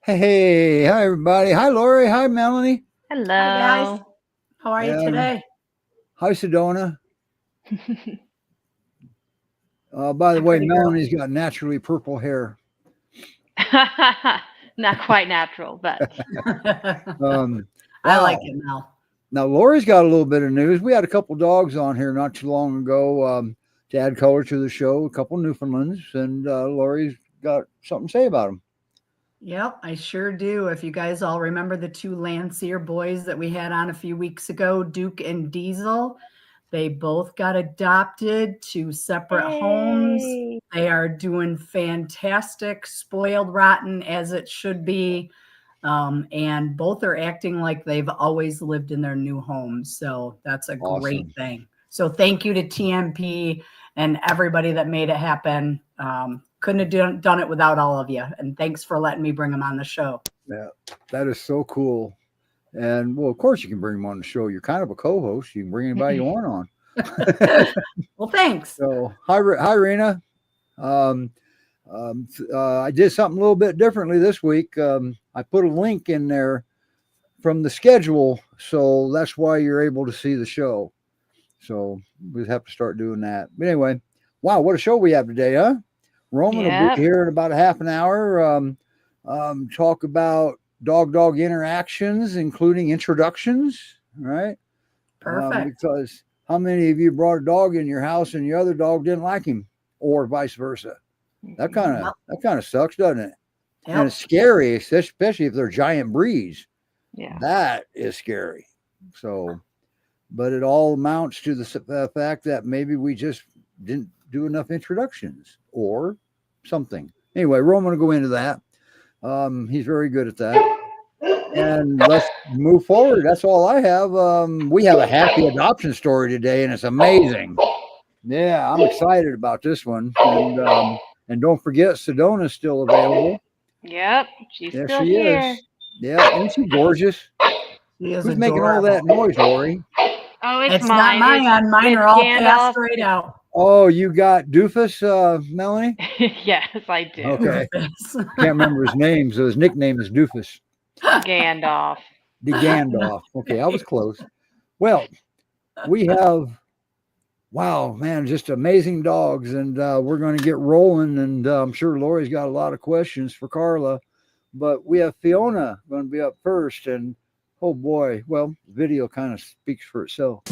Hey, hi everybody. Hi Lori. Hi Melanie. Hello. Hi guys. How are you today? Hi Sedona. By the way, Melanie's got naturally purple hair. Not quite natural, but I like it now. Now Lori's got a little bit of news. We had a couple dogs on here not too long ago to add color to the show. A couple Newfoundlands, and Lori's got something to say about them. Yep, I sure do. If you guys all remember the two Landseer boys that we had on a few weeks ago, Duke and Diesel, they both got adopted to separate homes. They are doing fantastic, spoiled rotten as it should be. And both are acting like they've always lived in their new homes. So that's a great thing. So thank you to TMP and everybody that made it happen. Couldn't have done it without all of you. And thanks for letting me bring them on the show. Yeah, that is so cool. And well, of course you can bring them on the show. You're kind of a co-host. You can bring anybody you want on. Well, thanks. So hi Rena. I did something a little bit differently this week. I put a link in there from the schedule, so that's why you're able to see the show. So we have to start doing that. But anyway, wow, what a show we have today, huh? Roman will be here in about a half an hour. Talk about dog interactions, including introductions. Right? Perfect. Because how many of you brought a dog in your house and your other dog didn't like him, or vice versa? That kind of sucks, doesn't it? Yep. And it's scary, especially if they're giant breeds. Yeah, that is scary. So, but it all amounts to the fact that maybe we just didn't do enough introductions or something. Anyway, Roman will go into that. He's very good at that. And let's move forward. That's all I have. We have a happy adoption story today, and it's amazing. Yeah, I'm excited about this one. And don't forget, Sedona's still available. Yep, she's still she here. Is. Yeah, isn't she gorgeous? She is Who's making all that noise, Lori? Oh, it's mine. Not mine. Mine are all passed right out. Oh, you got Doofus, Melanie? Yes, I do. Okay. Can't remember his name, so his nickname is Doofus. Gandalf. The Gandalf. Okay, I was close. Well, we have, wow, man, just amazing dogs, and we're going to get rolling, and I'm sure Lori's got a lot of questions for Carla, but we have Fiona going to be up first, and oh boy, well, the video kind of speaks for itself.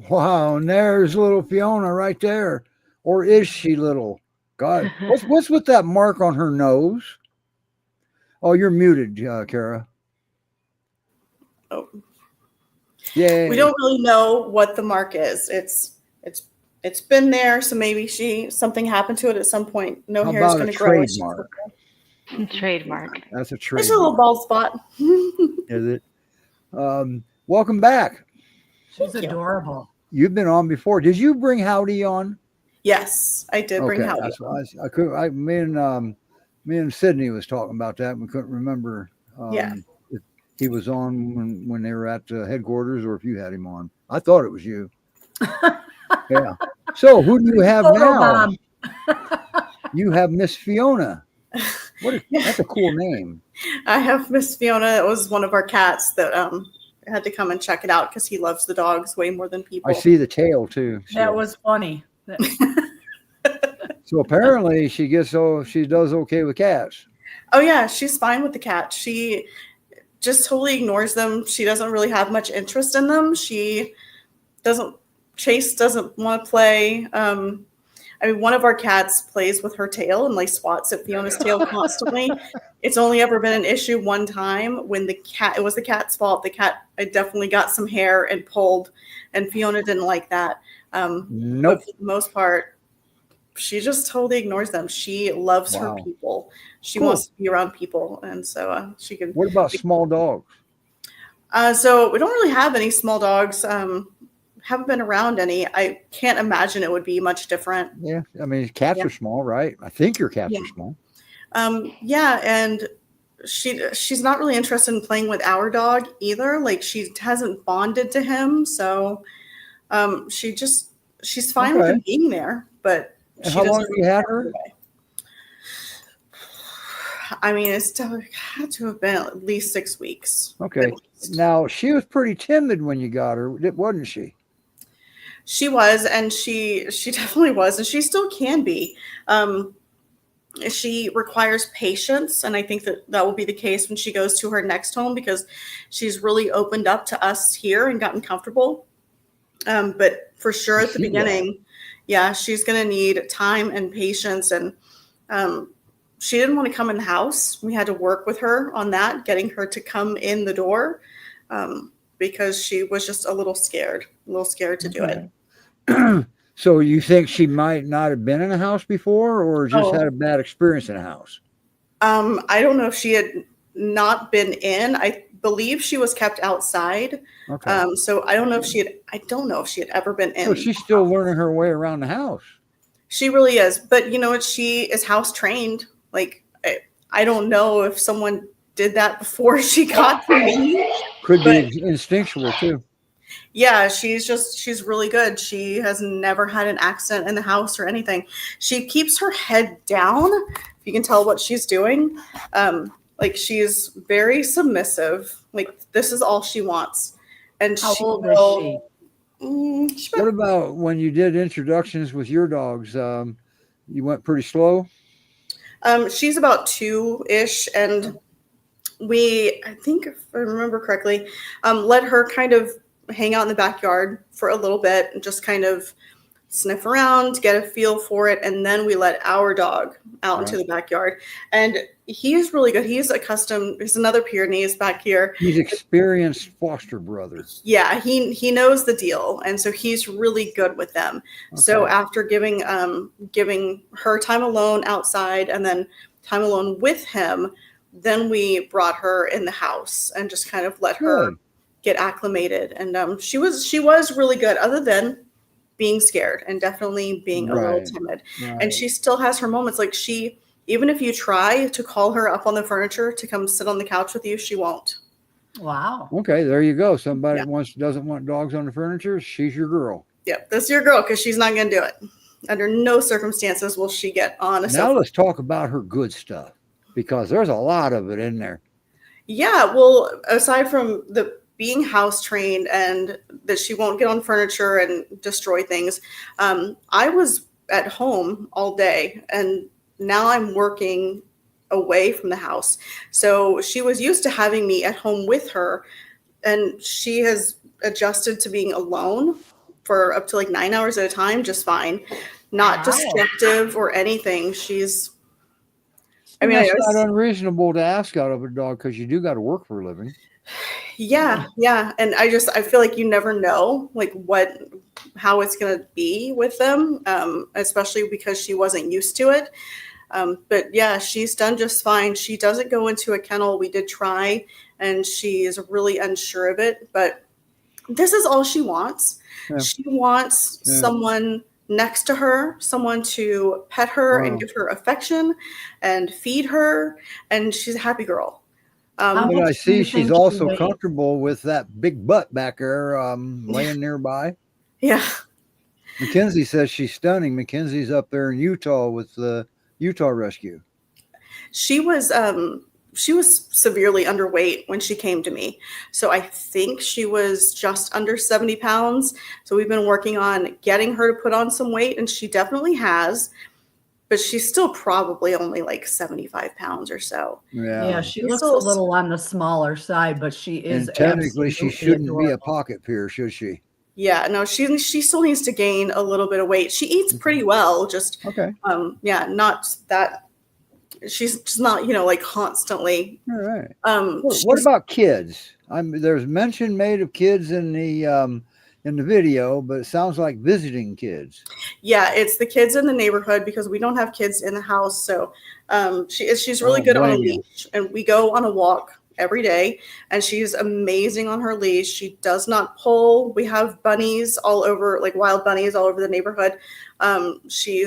Wow, and there's little Fiona right there. Or is she little? God, what's with that mark on her nose? Oh, you're muted, Kara. Oh, Yay. we don't really know what the mark is. It's been there, so maybe something happened to it at some point. No How hair is about a going to grow. It's just trademark? Trademark. That's a there's a little trademark. bald spot. Is it? Welcome back. She's Thank you. adorable. You've been on before. Did you bring Howdy on? Yes, I did bring Howdy. That's why I could. Me and Sydney was talking about that. We couldn't remember. Yeah. If he was on when they were at headquarters, or if you had him on. I thought it was you. Yeah. So who do you have now? Photobomb. You have Miss Fiona. That's a cool name. I have Miss Fiona. It was one of our cats that had to come and check it out because he loves the dogs way more than people. I see the tail too. That was funny. So apparently she does okay with cats. Oh yeah, she's fine with the cat. She just totally ignores them. She doesn't really have much interest in them. Chase doesn't want to play. One of our cats plays with her tail and like swats at Fiona's tail constantly. It's only ever been an issue one time when it was the cat's fault. The cat definitely got some hair and pulled, and Fiona didn't like that. Nope. But for the most part, she just totally ignores them. She loves her people. She wants to be around people, and so she can. What about small dogs? So we don't really have any small dogs. Haven't been around any. I can't imagine it would be much different. Yeah, I mean cats are small, right? I think your cats are small. Yeah, and she's not really interested in playing with our dog either. Like she hasn't bonded to him, so she's fine with him being there. But how long have you had her? I mean, it's had to have been at least 6 weeks. Okay. Now she was pretty timid when you got her, wasn't she? She was, and she definitely was, and she still can be. She requires patience, and I think that will be the case when she goes to her next home because she's really opened up to us here and gotten comfortable. But for sure at the beginning, she's going to need time and patience, and she didn't want to come in the house. We had to work with her on that, getting her to come in the door. Because she was just a little scared to do it. So you think she might not have been in a house before or just had a bad experience in a house? I don't know if she had not been in. I believe she was kept outside. Okay. So I don't know if she had ever been in. So she's still learning her way around the house. She really is. But you know what? She is house trained. Like, I don't know if someone did that before she got to me. Could be instinctual too. Yeah, she's really good. She has never had an accident in the house or anything. She keeps her head down. If you can tell what she's doing. Like she's very submissive. Like this is all she wants. And how old is she? What about when you did introductions with your dogs? You went pretty slow? She's about 2-ish, and I think if I remember correctly, let her kind of hang out in the backyard for a little bit and just kind of sniff around, get a feel for it. And then we let our dog out into the backyard. And he's really good. He's another Pyrenees back here. He's experienced foster brother. Yeah, he knows the deal. And so he's really good with them. Okay. So after giving her time alone outside and then time alone with him, then we brought her in the house and just kind of let her get acclimated. And she was really good, other than being scared and definitely being a little timid. And she still has her moments. Like even if you try to call her up on the furniture to come sit on the couch with you, she won't. Wow. Okay, there you go. Somebody doesn't want dogs on the furniture. She's your girl. Yep, that's your girl because she's not going to do it. Under no circumstances will she get on a sofa. Now let's talk about her good stuff because there's a lot of it in there. Yeah, well, aside from the being house trained and that she won't get on furniture and destroy things, I was at home all day and now I'm working away from the house. So she was used to having me at home with her and she has adjusted to being alone. for up to like 9 hours at a time, just fine. Not Wow. destructive or anything. I mean, that's I was, not unreasonable to ask out of a dog because you do got to work for a living. yeah. And I feel like you never know like how it's going to be with them, especially because she wasn't used to it. But yeah, she's done just fine. She doesn't go into a kennel. We did try, and she is really unsure of it, but this is all she wants. Yeah. She wants Yeah. someone next to her, someone to pet her Wow. and give her affection and feed her, and she's a happy girl. How But much I do see you she's think she also weighs? comfortable with that big butt back there laying nearby. Yeah. Mackenzie says she's stunning. Mackenzie's up there in Utah with the Utah Rescue. She was severely underweight when she came to me. So I think she was just under 70 pounds. So we've been working on getting her to put on some weight, and she definitely has, but she's still probably only like 75 pounds or so. Yeah, she She's looks a still- little on the smaller side, but she is And technically, she absolutely shouldn't be a adorable. pocket peer, should she? Yeah, no, she still needs to gain a little bit of weight. She eats pretty well, just Okay. not that she's not, like constantly. All right. She's- What about kids? There's mention made of kids in the video, but it sounds like visiting kids. Yeah, it's the kids in the neighborhood because we don't have kids in the house. So she's really Oh, good on a blame you. leash, and we go on a walk every day, and she's amazing on her leash. She does not pull. We have bunnies all over, like wild bunnies all over the neighborhood. She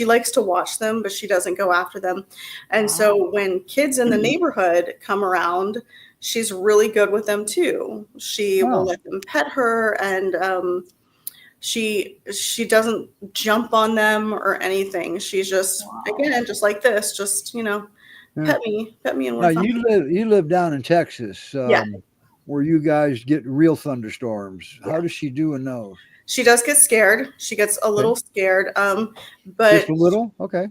likes to watch them, but she doesn't go after them. And so when kids in the neighborhood come around, she's really good with them too. She will let them pet her, and she doesn't jump on them or anything. She's just again just like this, just pet me, and Now we're fine. you live down in Texas, Yeah. where you guys get real thunderstorms. How does she do in those? She does get scared. She gets a little scared, but Just a little? Okay,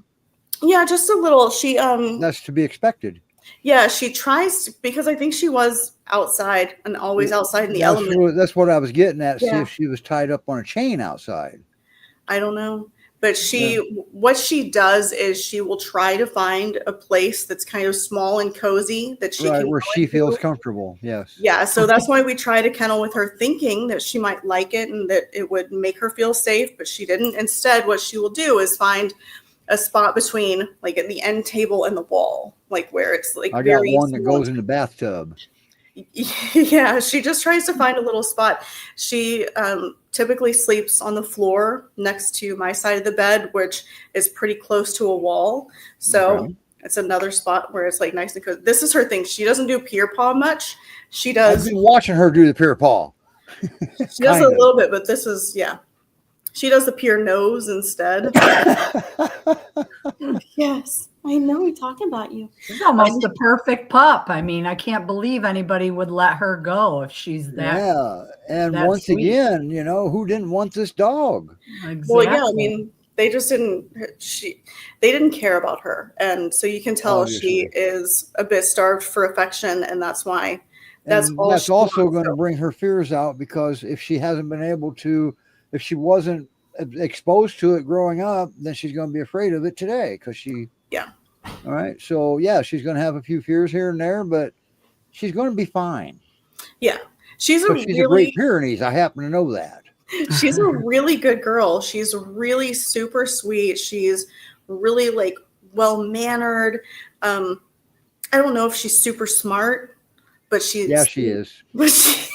yeah, just a little. She that's to be expected. yeah, she tries because I think she was outside and always outside in the element. That's what I was getting at. See Yeah. if she was tied up on a chain outside. I don't know. But what she does is she will try to find a place that's kind of small and cozy that she Right, can where go she into. feels comfortable. Yes. Yeah, so that's why we try to kennel with her, thinking that she might like it and that it would make her feel safe, but she didn't. Instead, what she will do is find a spot between, like, at the end table and the wall, like where it's like I got very one that small. goes in the bathtub. Yeah, she just tries to find a little spot. She typically sleeps on the floor next to my side of the bed, which is pretty close to a wall. So Okay. it's another spot where it's like nice and cozy. This is her thing. She doesn't do peer paw much. She I've does. been watching her do the peer paw. She does kind a of. little bit, but this is She does the peer nose instead. Yes, I know. We're talking about you. She's almost the perfect pup. I mean, I can't believe anybody would let her go if she's that. Yeah, and that once sweet. again, who didn't want this dog? Exactly. Well, yeah, I mean, they just didn't. They didn't care about her, and so you can tell she Obviously. is a bit starved for affection, and that's why. That's And all. that's she also wants. going to bring her fears out, because if she hasn't been able to, if she wasn't exposed to it growing up, then she's going to be afraid of it today because she. Yeah. All right. So yeah, she's going to have a few fears here and there, but she's going to be fine. Yeah, she's a But she's a really. Great Pyrenees. I happen to know that. She's a really good girl. She's really super sweet. She's really like well mannered. I don't know if she's super smart, but she's Yeah, she is. But she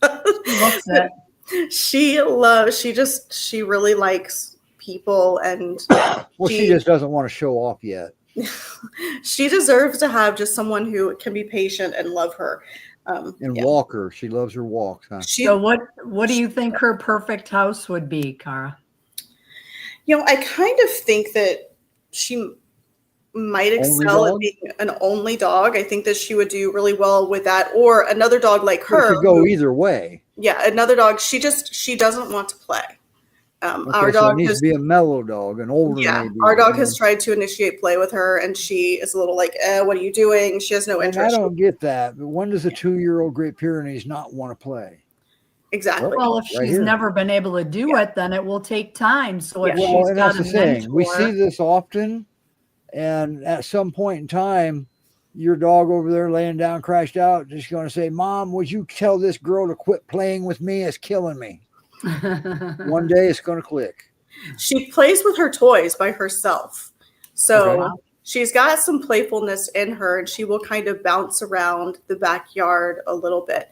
Looks it. she really likes people, and Well, she just doesn't want to show off yet. she deserves to have just someone who can be patient and love her. And Yeah. walk her. She loves her walks. Huh? So what do you think her perfect house would be, Cara? I kind of think that she might excel at dog? being an only dog. I think that she would do really well with that, or another dog like It her. could go either way. Yeah, another dog. She doesn't want to play. Okay, Our so it dog needs has, to be a mellow dog, an older maybe. our dog has tried to initiate play with her, and she is a little like, what are you doing? She has no And I interest. don't get that. But when does a 2-year-old Great Pyrenees not want to play? exactly. Well, if Right she's here. never been able to do it, then it will take time. So if Yeah. Well, she's and got that's a the thing. We mentor, see this often, and at some point in time, your dog over there laying down, crashed out, just going to say, "Mom, would you tell this girl to quit playing with me? It's killing me." One day it's going to click. She plays with her toys by herself. So Okay. she's got some playfulness in her, and she will kind of bounce around the backyard a little bit.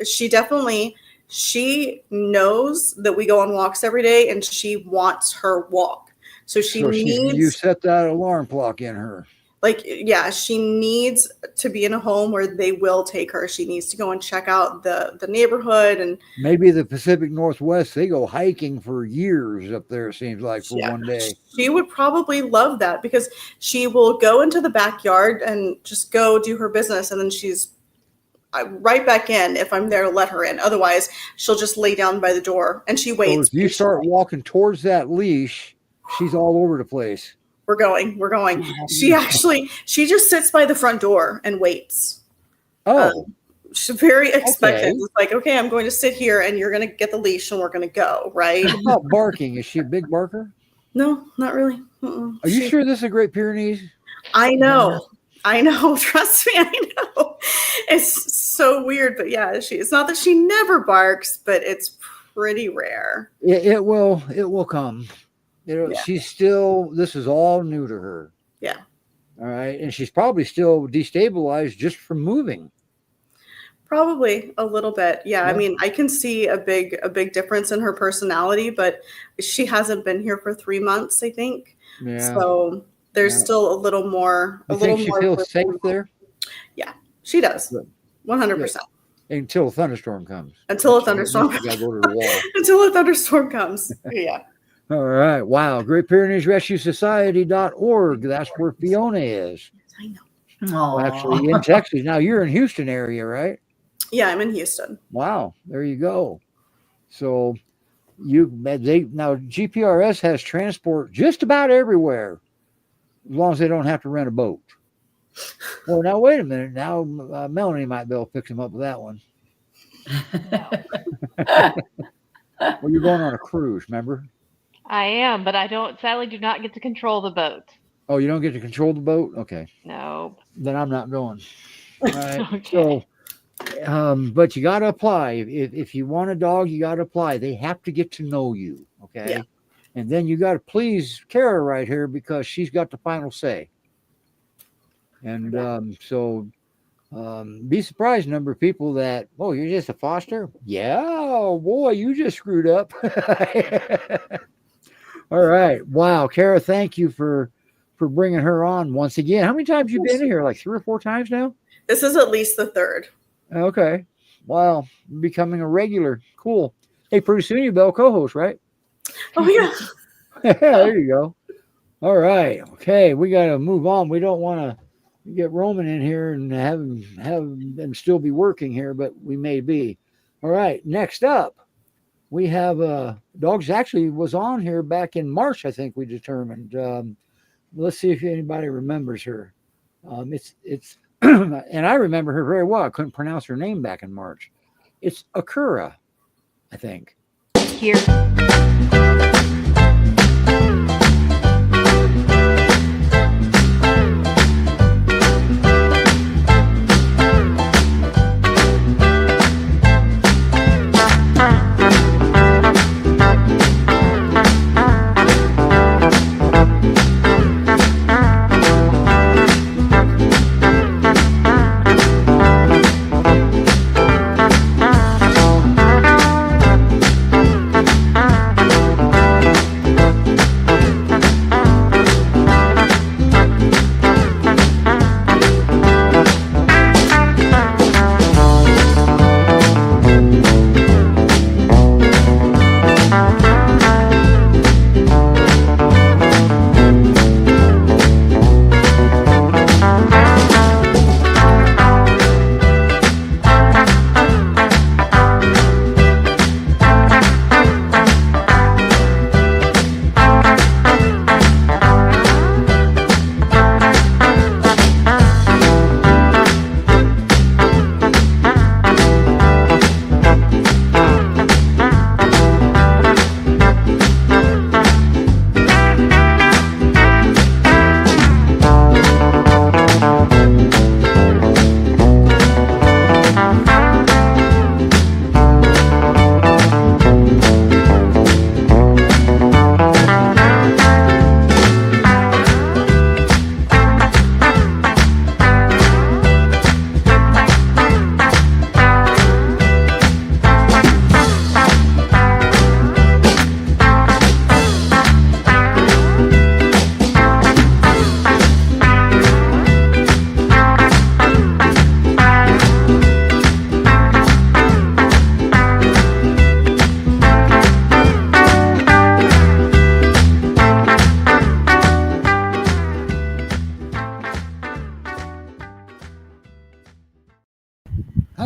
She knows that we go on walks every day, and she wants her walk. So You needs, set that alarm clock in her. she needs to be in a home where they will take her. She needs to go and check out the neighborhood, and Maybe the Pacific Northwest, they go hiking for years up there, it seems like, for yeah, one day. she would probably love that because she will go into the backyard and just go do her business, and then she's right back in if I'm there to let her in. Otherwise, she'll just lay down by the door and she waits. So if you start walking towards that leash, she's all over the place. We're going. She just sits by the front door and waits. Oh, She's very expectant. Okay. It's like, okay, I'm going to sit here and you're going to get the leash and we're going to go, right? how about barking? Is she a big barker? No, not really. Are you sure this is a Great Pyrenees? I know. Trust me, I know. It's so weird, but yeah, it's not that she never barks, but it's pretty rare. It will come. She's still, this is all new to her. Yeah. All right. And she's probably still destabilized just from moving. Probably a little bit. Yeah. I mean, I can see a big difference in her personality, but she hasn't been here for 3 months, I think. Yeah. So there's still a little more. You think she feels safe there? Yeah, she does. Good. 100%. Until a thunderstorm comes. Until a thunderstorm. You gotta go to the wall. Until a thunderstorm comes. Yeah. All right. Wow. Great Pyrenees Rescue Society.org. That's where Fiona is. I know. Well, actually, in Texas. Now you're in Houston area, right? Yeah, I'm in Houston. Wow. There you go. So now GPRS has transport just about everywhere, as long as they don't have to rent a boat. Well, now wait a minute. Now Melanie might be able to fix him up with that one. Well, you're going on a cruise, remember? I am, but I sadly do not get to control the boat. Oh, you don't get to control the boat? Okay. No. Then I'm not going. All right. Okay. So, but you got to apply. If you want a dog, you got to apply. They have to get to know you. Okay. Yeah. And then you got to please Kara right here because she's got the final say. And be surprised number of people that, oh, you're just a foster? Yeah, oh, boy, you just screwed up. All right. Wow. Kara, thank you for bringing her on once again. How many times you been here? Like 3 or 4 times now? This is at least the third. Okay. Wow. Becoming a regular. Cool. Hey, pretty soon you'll be a co-host, right? Oh, yeah. There you go. All right. Okay. We got to move on. We don't want to get Roman in here and have him still be working here, but we may be. All right. Next up, we have dogs actually was on here back in March, I think we determined. Let's see if anybody remembers her. It's and I remember her very well. I couldn't pronounce her name back in March. It's Akura, I think. Here.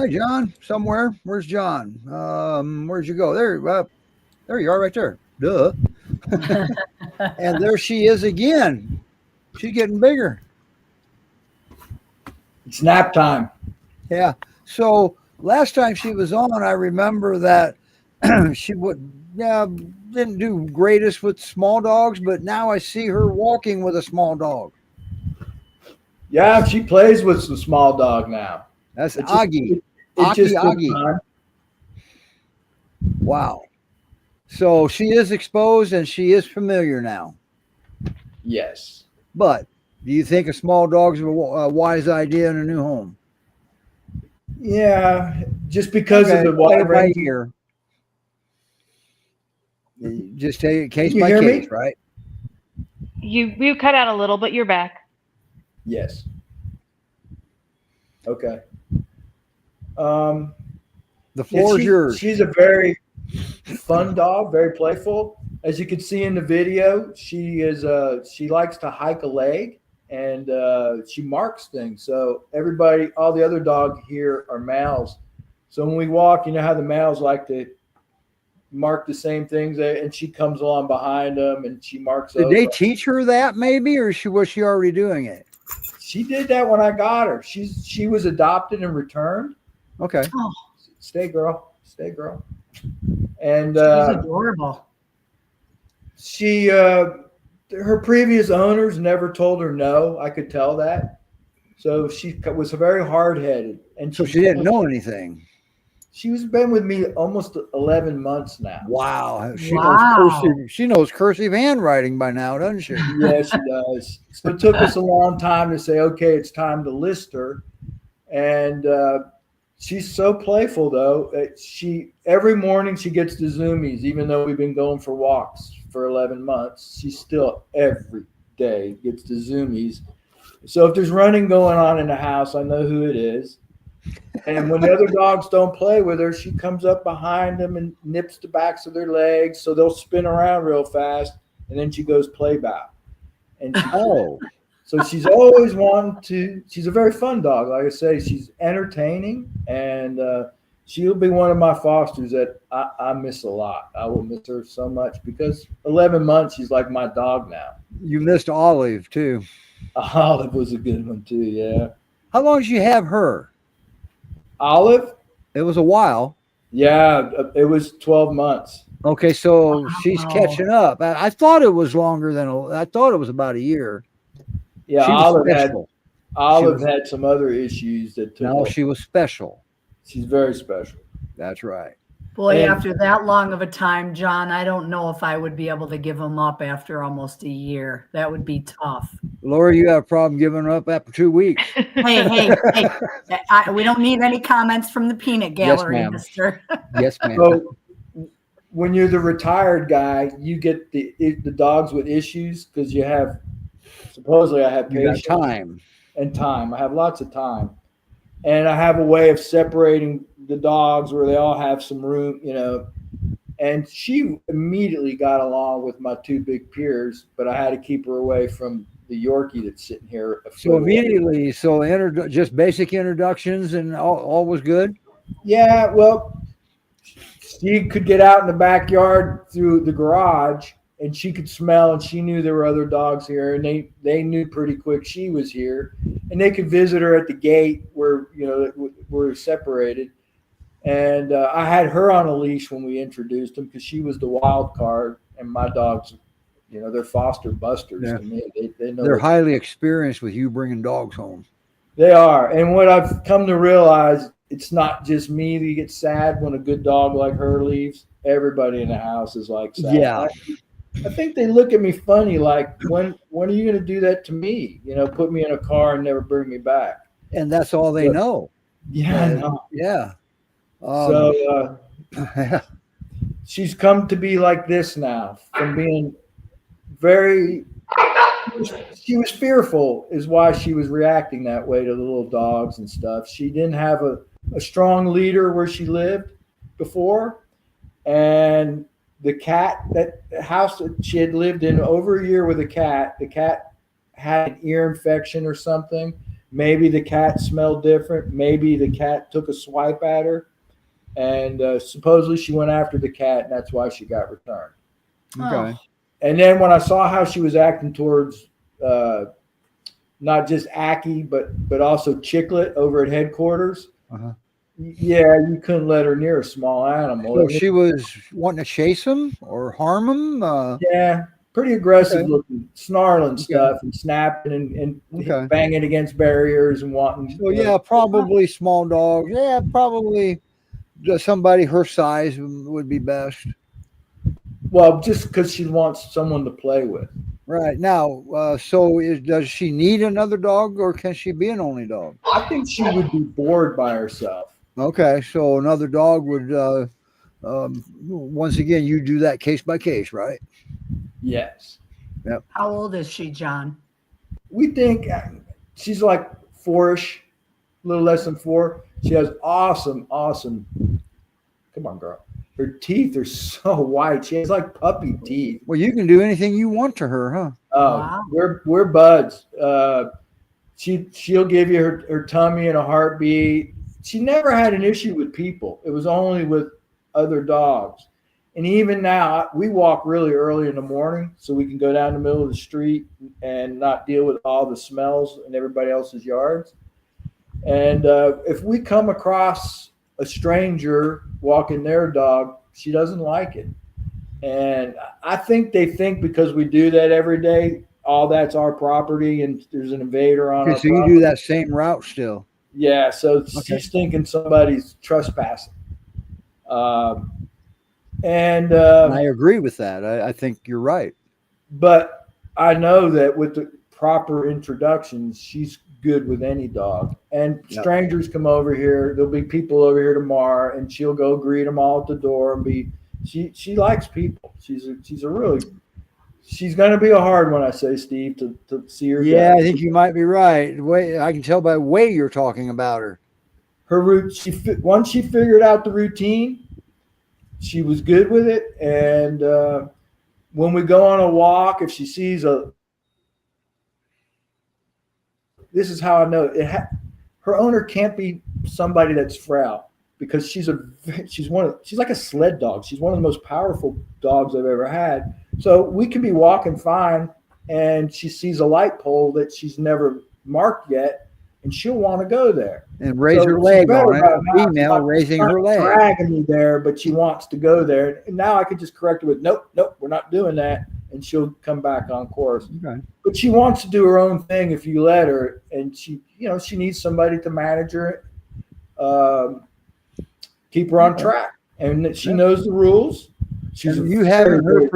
Hi, John. Somewhere. Where's John? Where'd you go? There you are, right there. Duh. And there she is again. She's getting bigger. It's nap time. Yeah. So last time she was on, I remember that she didn't do greatest with small dogs, but now I see her walking with a small dog. Yeah, she plays with some small dog now. That's It just- Augie. It just took Augie. time. Wow. So she is exposed and she is familiar now. Yes. But do you think a small dog's a wise idea in a new home? Yeah, just because Okay, of the play wide it by range. ear. Just take it case Can you by hear me? case, right? You cut out a little, but you're back. Yes. Okay. The floor is yours. She's a very fun dog, very playful. As you can see in the video, she likes to hike a leg and she marks things. So all the other dogs here are males. So when we walk, you know how the males like to mark the same things, and she comes along behind them and she marks. Did over. they teach her that maybe, or was she already doing it? She did that when I got her. She was adopted and returned. Okay. Stay, girl. Stay, girl. And She's adorable. her previous owners never told her no. I could tell that. So she was very hard-headed, and So she didn't know anything. She's been with me almost 11 months now. Wow. Wow. She knows cursive handwriting by now, doesn't she? Yeah, she does. So it took us a long time to say, okay, it's time to list her. And she's so playful, though. Every morning she gets the zoomies, even though we've been going for walks for 11 months. She still every day gets the zoomies. So if there's running going on in the house, I know who it is. And when the other dogs don't play with her, she comes up behind them and nips the backs of their legs, so they'll spin around real fast, and then she goes play bow. And so she's always she's a very fun dog. Like I say, she's entertaining, and she'll be one of my fosters that I miss a lot. I will miss her so much because 11 months, she's like my dog now. You missed Olive too. Olive was a good one too, yeah. How long did you have her? Olive? It was a while. Yeah, it was 12 months. Okay, so she's catching up. I thought it was longer than I thought it was about a year. Yeah, She was Olive had some other issues that took. No, she was special. She's very special. That's right. Boy, And- after that long of a time, John, I don't know if I would be able to give them up after almost a year. That would be tough. Laura, you have a problem giving up after 2 weeks. Hey, we don't need any comments from the peanut gallery, ma'am. mister. Yes, ma'am. So when you're the retired guy, you get the dogs with issues because you have supposedly I have You got patience time. and time. I have lots of time, and I have a way of separating the dogs where they all have some room, And she immediately got along with my two big peers, but I had to keep her away from the Yorkie that's sitting here. So immediately, just basic introductions and all was good. Yeah, well, she could get out in the backyard through the garage, and she could smell, and she knew there were other dogs here, and they knew pretty quick she was here, and they could visit her at the gate where we're separated. And I had her on a leash when we introduced them because she was the wild card, and my dogs, they're foster busters to me. They know They're highly experienced with you bringing dogs home. They are. And what I've come to realize, it's not just me that gets sad when a good dog like her leaves. Everybody in the house is like sad. Yeah. I think they look at me funny, like, when are you going to do that to me? Put me in a car and never bring me back. And that's all they know. Yeah, I know. Yeah. So she's come to be like this now, from being she was fearful is why she was reacting that way to the little dogs and stuff. She didn't have a strong leader where she lived before. And the house that she had lived in over a year with the cat had an ear infection or something. Maybe the cat smelled different. Maybe the cat took a swipe at her. And supposedly she went after the cat, and that's why she got returned. Okay. And then when I saw how she was acting towards not just Aki, but also Chicklet over at headquarters, Uh-huh. yeah, you couldn't let her near a small animal. So she was wanting to chase him or harm him. Yeah, pretty aggressive Okay. looking, snarling stuff and snapping and Okay. banging against barriers and wanting. So yeah, probably small dogs. Yeah, probably somebody her size would be best. Well, just because she wants someone to play with. Right now, does she need another dog, or can she be an only dog? I think she would be bored by herself. Okay, so another dog would. Once again, you do that case by case, right? Yes. How old is she, John? We think she's like 4-ish, a little less than 4. She has awesome. Come on, girl. Her teeth are so white. She has like puppy teeth. Well, you can do anything you want to her, huh? Oh, Wow. we're buds. She'll give you her tummy in a heartbeat. She never had an issue with people. It was only with other dogs. And even now, we walk really early in the morning so we can go down the middle of the street and not deal with all the smells in everybody else's yards. And if we come across a stranger walking their dog, she doesn't like it. And I think they think because we do that every day, all that's our property and there's an invader on Okay, our so you property. do that same route still. Yeah, so Okay. she's thinking somebody's trespassing. And I agree with that. I think you're right. But I know that with the proper introductions, she's good with any dog. And Yep. strangers come over here. There'll be people over here tomorrow, and she'll go greet them all at the door and be. She likes people. She's going to be a hard one, I say, Steve, to see her. Yeah, go. I think you might be right. The way I can tell by the way you're talking about her. Her route. Once she figured out the routine, she was good with it. And when we go on a walk, if she sees this is how I know her owner can't be somebody that's frail because she's like a sled dog. She's one of the most powerful dogs I've ever had. So we can be walking fine, and she sees a light pole that she's never marked yet, and she'll want to go there And raise So her she's leg better on it. about not- Female not- raising not her leg. dragging me there, but she wants to go there. And now I can just correct her with, nope, we're not doing that, and she'll come back on course. Okay. But she wants to do her own thing if you let her, and she needs somebody to manage her, keep her on track, and she knows the rules. She's And you having her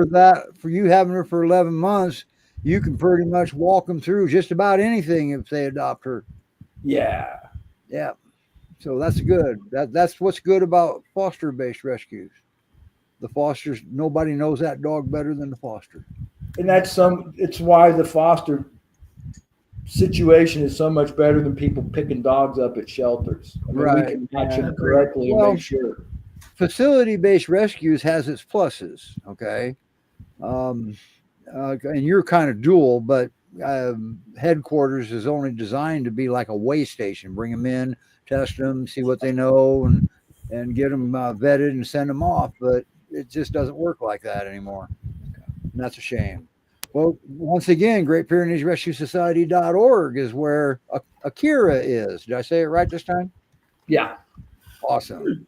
for 11 months, you can pretty much walk them through just about anything if they adopt her. Yeah. Yeah. So that's good. That's what's good about foster-based rescues. The fosters, nobody knows that dog better than the foster. And it's why the foster situation is so much better than people picking dogs up at shelters. I mean, Right. we can match Yeah. them correctly and Well, make sure. Facility-based rescues has its pluses. Okay. And you're kind of dual, but headquarters is only designed to be like a way station. Bring them in, test them, see what they know, and get them vetted and send them off. But it just doesn't work like that anymore. And that's a shame. Well, once again, Great Pyrenees Rescue Society.org is where Akira is. Did I say it right this time? Yeah. Awesome.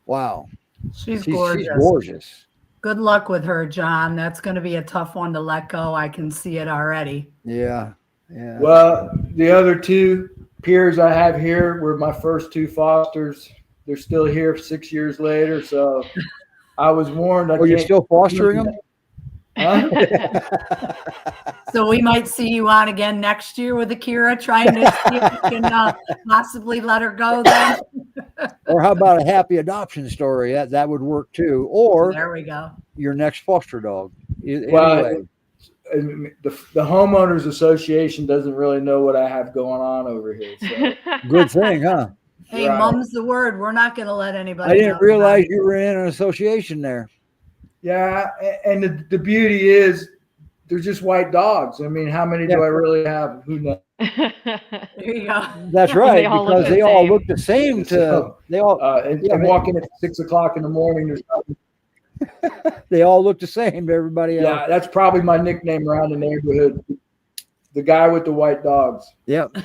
Wow. She's She's gorgeous. gorgeous. Good luck with her, John. That's going to be a tough one to let go. I can see it already. Yeah. Yeah. Well, the other 2 peers I have here were my first 2 fosters. They're still here 6 years later. So I was warned. You're still fostering them? Huh? So we might see you on again next year with Akira, trying to see if you can possibly let her go then. Or how about a happy adoption story? That would work too. Or There we go. your next foster dog. Well, Anyway, the homeowners association doesn't really know what I have going on over here. So good thing, huh? Hey, Right. mum's the word. We're not going to let anybody I know didn't about realize it. you were in an association there. yeah, and the beauty is they're just white dogs. I mean, how many do I really have? Who knows? There you go. That's right, They all look because the they all same. look the same. So, They all and Yeah, walking at 6 o'clock in the morning or something. they all look the same to everybody else. Yeah, that's probably my nickname around the neighborhood. The guy with the white dogs. Yep.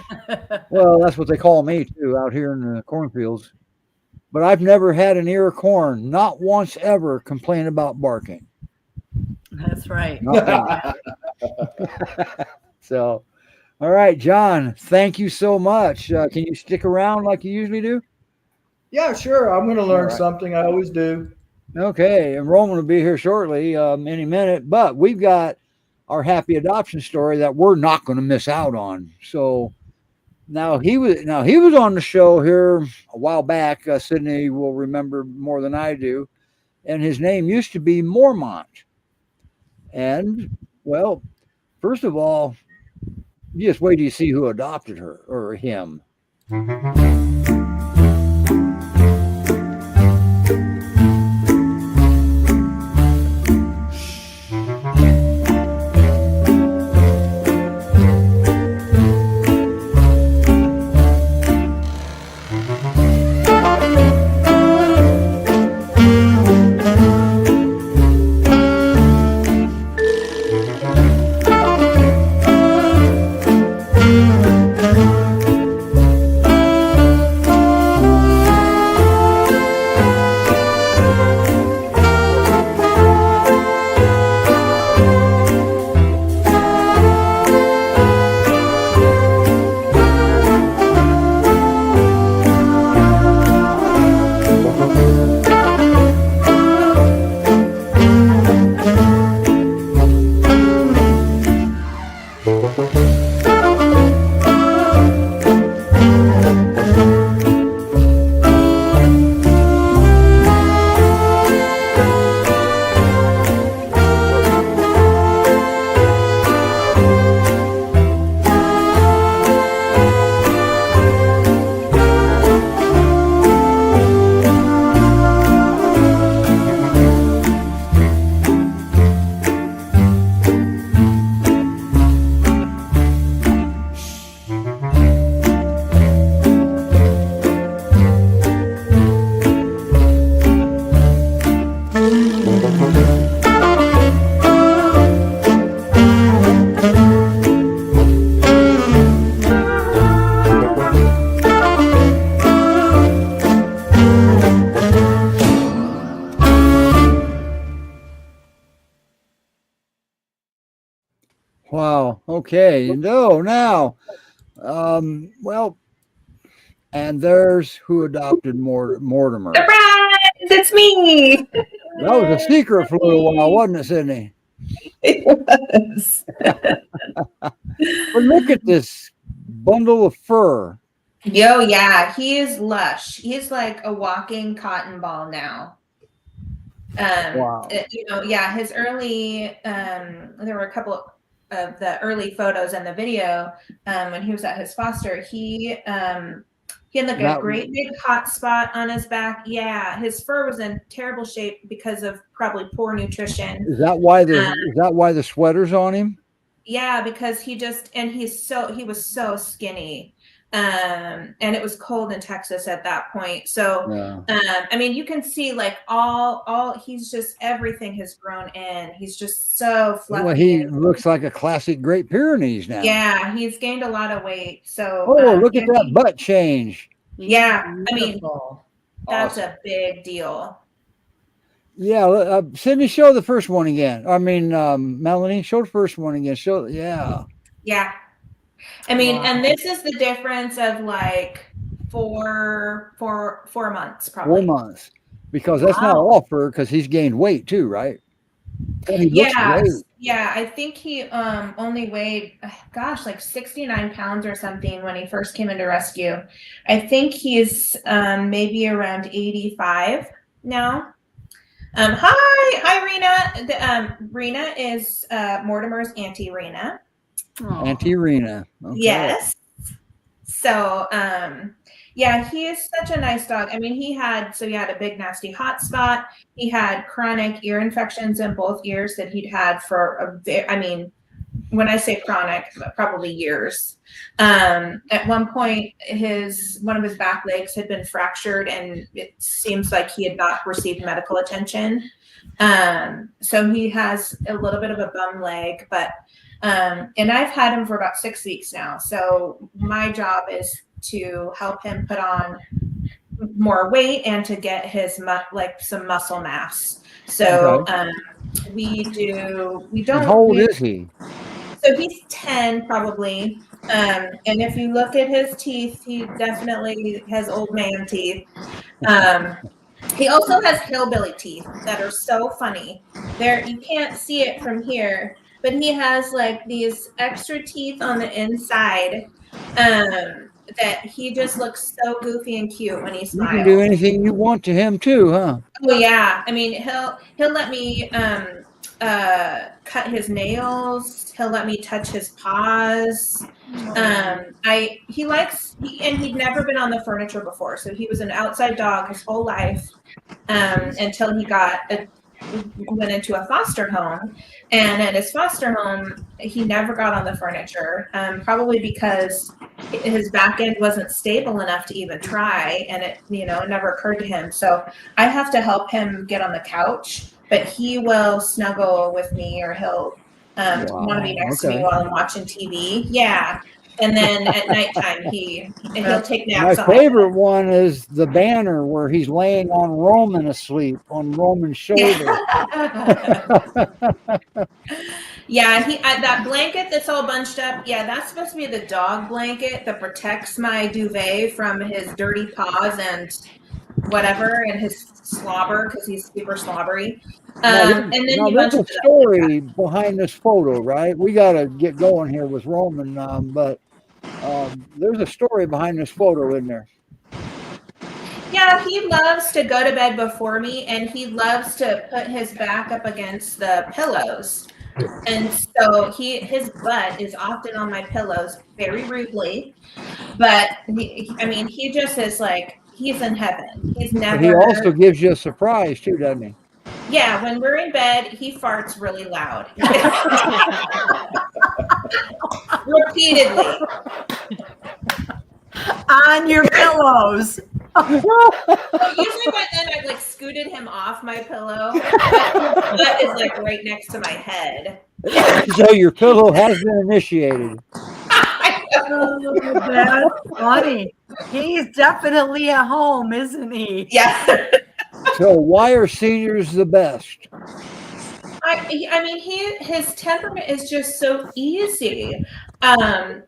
Well, that's what they call me too out here in the cornfields. But I've never had an ear of corn, not once ever, complain about barking. That's right. Not once. So, all right, John, thank you so much. Can you stick around like you usually do? Yeah, sure. I'm going to learn All right. something. I always do. Okay, and Roman will be here shortly, any minute. But we've got our happy adoption story that we're not going to miss out on. So now he was on the show here a while back. Sydney will remember more than I do, and his name used to be Mormont. And well, first of all, just wait till you see who adopted her or him. Wow. Okay. No, now, well, and there's who adopted Mortimer. Surprise! It's me. That was a secret for a little while, wasn't it, Sydney? It was. But look at this bundle of fur. Yo, yeah, he is lush. He's like a walking cotton ball now. Wow. Yeah, his early there were a couple of the early photos in the video when he was at his foster. He had like a great big hot spot on his back. Yeah, his fur was in terrible shape because of probably poor nutrition. Is that why the sweater's on him? Yeah, because he was so skinny. And it was cold in Texas at that point. So, yeah. I mean, you can see like all he's just, everything has grown in. He's just so fluffy. Well, he looks like a classic Great Pyrenees now. Yeah, he's gained a lot of weight. So, look at that butt change. Yeah, I mean, that's a big deal. Yeah, Sydney, show the first one again. I mean, Melanie, show the first one again. Yeah. I mean, and this is the difference of like 4 months, probably. 4 months, because that's not all fur, because he's gained weight too, right? Yeah. I think he only weighed, like 69 pounds or something when he first came into rescue. I think he's maybe around 85 now. Hi, Rena. Rena is Mortimer's Auntie Rena. Auntie Rena. Okay. Yes. So, yeah, he is such a nice dog. I mean, he had a big nasty hot spot. He had chronic ear infections in both ears that he'd had for when I say chronic, probably years. At one point, one of his back legs had been fractured, and it seems like he had not received medical attention. So he has a little bit of a bum leg, but and I've had him for about 6 weeks now. So my job is to help him put on more weight and to get his some muscle mass. So we don't. How old is he? So he's 10 probably. And if you look at his teeth, he definitely has old man teeth. He also has hillbilly teeth that are so funny. You can't see it from here, but he has like these extra teeth on the inside that he just looks so goofy and cute when he smiles. You can do anything you want to him too, huh? Oh yeah. I mean, he'll let me cut his nails. He'll let me touch his paws. He'd never been on the furniture before, so he was an outside dog his whole life until he went into a foster home. And at his foster home, he never got on the furniture, probably because his back end wasn't stable enough to even try, and it never occurred to him. So I have to help him get on the couch, but he will snuggle with me, or he'll want to be next to me while I'm watching TV. Yeah. And then at nighttime, he'll take naps. My favorite one is the banner where he's laying on Roman asleep on Roman's shoulder. Yeah, that blanket that's all bunched up. Yeah, that's supposed to be the dog blanket that protects my duvet from his dirty paws and whatever, and his slobber, because he's super slobbery. And then there's a story behind this photo, right? We got to get going here with Roman, but there's a story behind this photo, isn't there? Yeah, he loves to go to bed before me, and he loves to put his back up against the pillows. And so his butt is often on my pillows very rudely, but he just is like, he's in heaven. He's never. He also gives you a surprise too, doesn't he? Yeah, when we're in bed, he farts really loud. Repeatedly. On your pillows. Usually by then I've like scooted him off my pillow. But that is like right next to my head. So your pillow has been initiated. Oh, that's funny. He's definitely at home, isn't he? Yeah. So why are seniors the best? His temperament is just so easy. And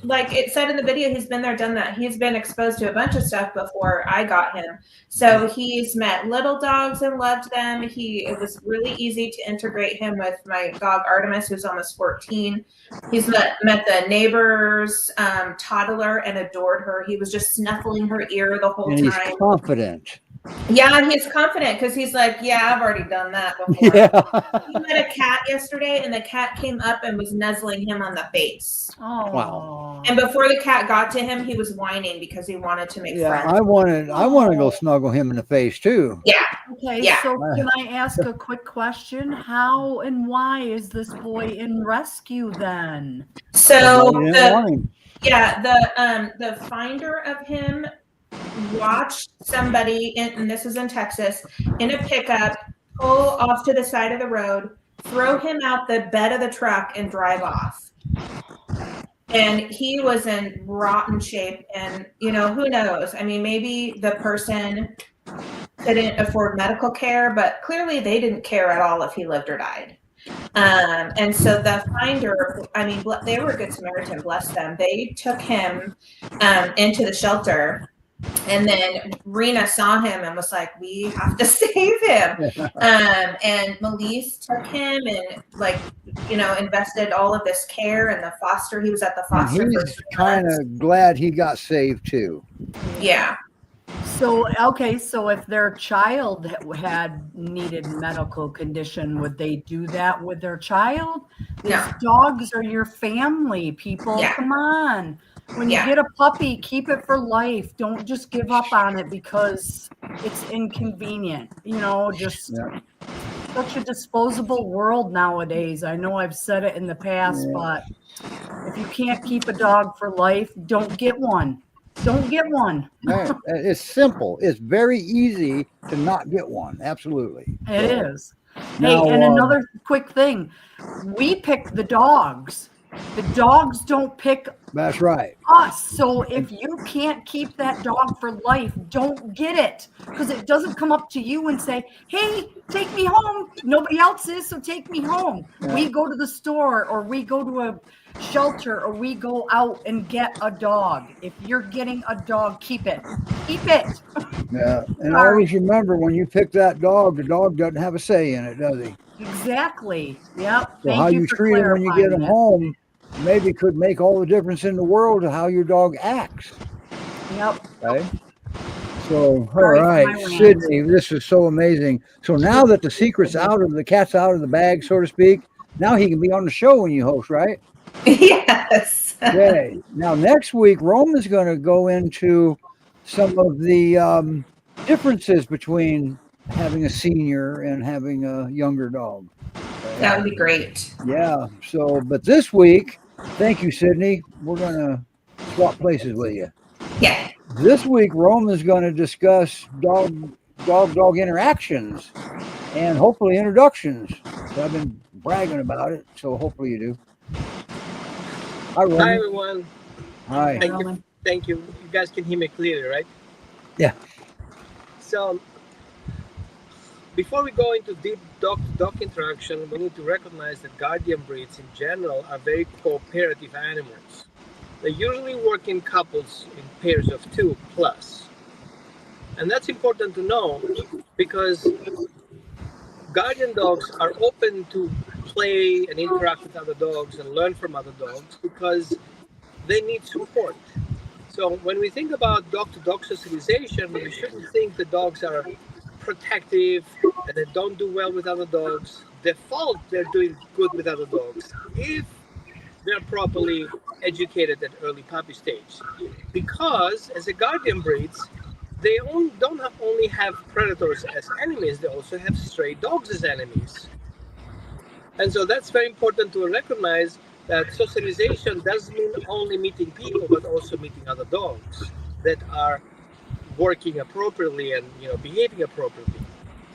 like it said in the video, he's been there, done that. He's been exposed to a bunch of stuff before I got him. So he's met little dogs and loved them. It was really easy to integrate him with my dog Artemis, who's almost 14. He's met the neighbor's toddler and adored her. He was just snuffling her ear the whole time. He's confident. Yeah, he's confident because he's like, yeah, I've already done that before. Yeah. He met a cat yesterday, and the cat came up and was nuzzling him on the face. Oh, wow. And before the cat got to him, he was whining because he wanted to make friends. I want to go snuggle him in the face too. Yeah. Okay, Yeah. so can I ask a quick question? How and why is this boy in rescue then? So the finder of him watched somebody, and this is in Texas, in a pickup, pull off to the side of the road, throw him out the bed of the truck, and drive off. And he was in rotten shape, and who knows? I mean, maybe the person couldn't afford medical care, but clearly they didn't care at all if he lived or died. And so the finder, they were a good Samaritan, bless them. They took him into the shelter. And then Rena saw him and was like, we have to save him. And Melise took him and invested all of this care in the foster. He was at the foster. He's kind of glad he got saved too. Yeah. So if their child had needed medical condition, would they do that with their child? No. These dogs are your family, people. Yeah. Come on. When you get a puppy, keep it for life. Don't just give up on it because it's inconvenient. such a disposable world nowadays. I know I've said it in the past, Yeah. but if you can't keep a dog for life, don't get one. Don't get one. Right. It's simple. It's very easy to not get one. Absolutely. It So, is. now, Hey, and another quick thing. We pick the dogs. The dogs don't pick that's right. us. So if you can't keep that dog for life, don't get it, because it doesn't come up to you and say, hey, take me home. Nobody else is, so take me home. Yeah. We go to the store, or we go to a shelter, or we go out and get a dog. If you're getting a dog, keep it. Keep it. Yeah. And Sorry. always remember, when you pick that dog, the dog doesn't have a say in it, does he? Exactly. Yep. So how you for treat him when you get him clarifying home maybe could make all the difference in the world to how your dog acts. that. Yep. Okay. So, all Sorry for right, my rant. Sydney, this is so amazing. So now that the secret's out of the cat's out of the bag, so to speak, now he can be on the show when you host, right? Yes. Okay. Now next week, Roman's going to go into some of the differences between having a senior and having a younger dog. That would be great. Yeah. So, but this week, thank you, Sydney. We're going to swap places with you. Yeah. This week, Roman's going to discuss dog interactions and hopefully introductions. I've been bragging about it, so hopefully you do. Hi, Roman. Hi, everyone. Hi. Thank you. Thank you. You guys can hear me clearly, right? Yeah. So, before we go into deep dog-to-dog interaction, we need to recognize that guardian breeds in general are very cooperative animals. They usually work in couples in pairs of 2 plus. And that's important to know because guardian dogs are open to play and interact with other dogs and learn from other dogs because they need support. So when we think about dog-to-dog socialization, we shouldn't think the dogs are protective and they don't do well with other dogs. Default, they're doing good with other dogs if they're properly educated at early puppy stage. Because as a guardian breeds, they don't only have predators as enemies, they also have stray dogs as enemies. And so that's very important to recognize that socialization doesn't mean only meeting people, but also meeting other dogs that are working appropriately and behaving appropriately.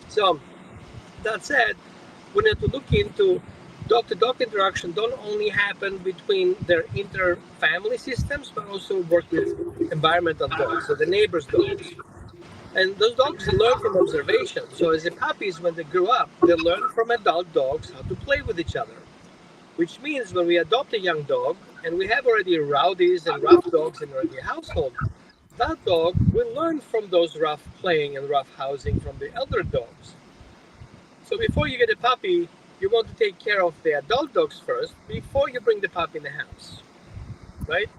So that said, we need to look into dog-to-dog interaction don't only happen between their inter-family systems, but also work with environmental dogs, so the neighbors' dogs. And those dogs learn from observation. So as a puppies, when they grow up, they learn from adult dogs how to play with each other. Which means when we adopt a young dog, and we have already rowdies and rough dogs in our household, that dog will learn from those rough playing and rough housing from the elder dogs. So before you get a puppy, you want to take care of the adult dogs first before you bring the puppy in the house, right?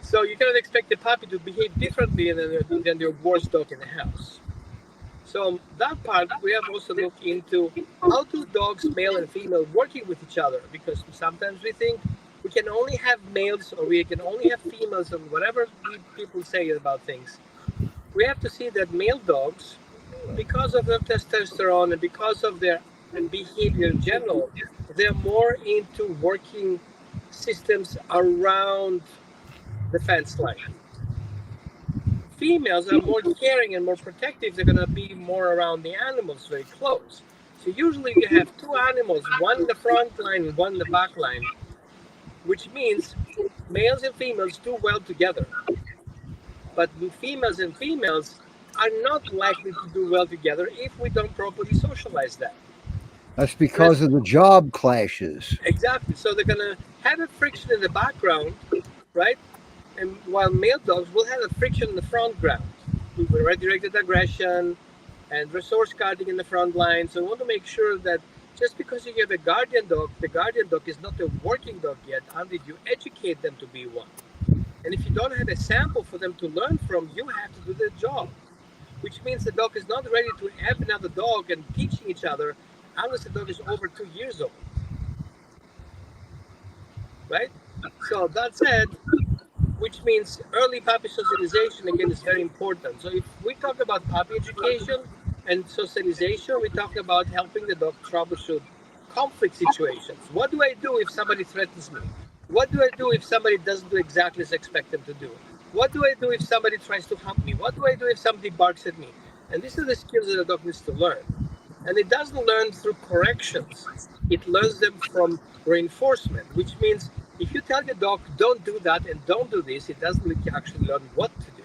So you cannot expect the puppy to behave differently than your worst dog in the house. So that part, we have also looked into how do dogs, male and female, working with each other, because sometimes we think we can only have males or we can only have females and whatever people say about things. We have to see that male dogs, because of their testosterone and because of their behavior in general, they're more into working systems around the fence line. Females are more caring and more protective. They're going to be more around the animals very close. So usually you have 2 animals, one in the front line and one in the back line, which means males and females do well together. But females and females are not likely to do well together if we don't properly socialize them. That's because of the job clashes. Exactly. So they're going to have a friction in the background, right? And while male dogs will have a friction in the front ground with redirected aggression and resource guarding in the front line. So we want to make sure that just because you have a guardian dog, the guardian dog is not a working dog yet until you educate them to be one. And if you don't have a sample for them to learn from, you have to do the job, which means the dog is not ready to have another dog and teaching each other unless the dog is over 2 years old, right? So that said, which means early puppy socialization, again, is very important. So if we talk about puppy education, And socialization, we talk about helping the dog troubleshoot conflict situations. What do I do if somebody threatens me? What do I do if somebody doesn't do exactly as I expect them to do? What do I do if somebody tries to hump me? What do I do if somebody barks at me? And these are the skills that a dog needs to learn. And it doesn't learn through corrections. It learns them from reinforcement, which means if you tell your dog, don't do that and don't do this, it doesn't really actually learn what to do.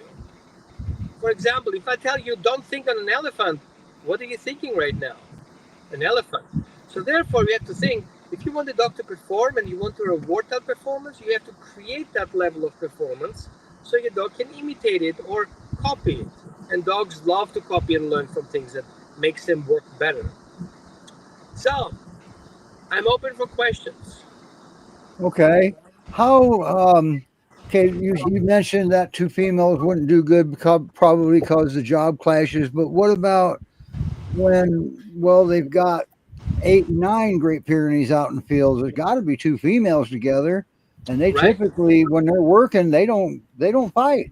For example, if I tell you, don't think on an elephant, what are you thinking right now? An elephant. So therefore, we have to think, if you want the dog to perform and you want to reward that performance, you have to create that level of performance so your dog can imitate it or copy it. And dogs love to copy and learn from things that makes them work better. So, I'm open for questions. Okay. How okay, you mentioned that two females wouldn't do good because probably because the job clashes, but what about when they've got 8, 9 Great Pyrenees out in the fields? There's got to be two females together, and they Right. typically, when they're working, they don't fight.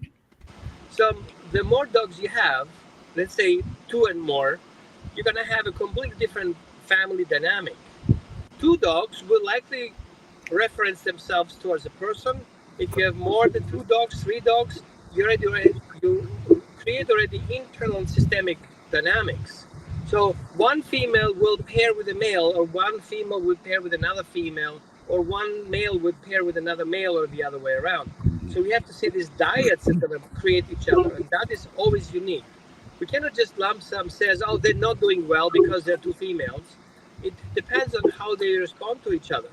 So the more dogs you have, let's say 2 and more, you're gonna have a completely different family dynamic. 2 dogs will likely reference themselves towards a person. If you have more than 2 dogs, 3 dogs, you create already internal and systemic dynamics. So one female will pair with a male, or one female will pair with another female, or one male would pair with another male, or the other way around. So we have to see these dyads that are going to create each other, and that is always unique. We cannot just lump sum says, oh, they're not doing well because they're 2 females. It depends on how they respond to each other.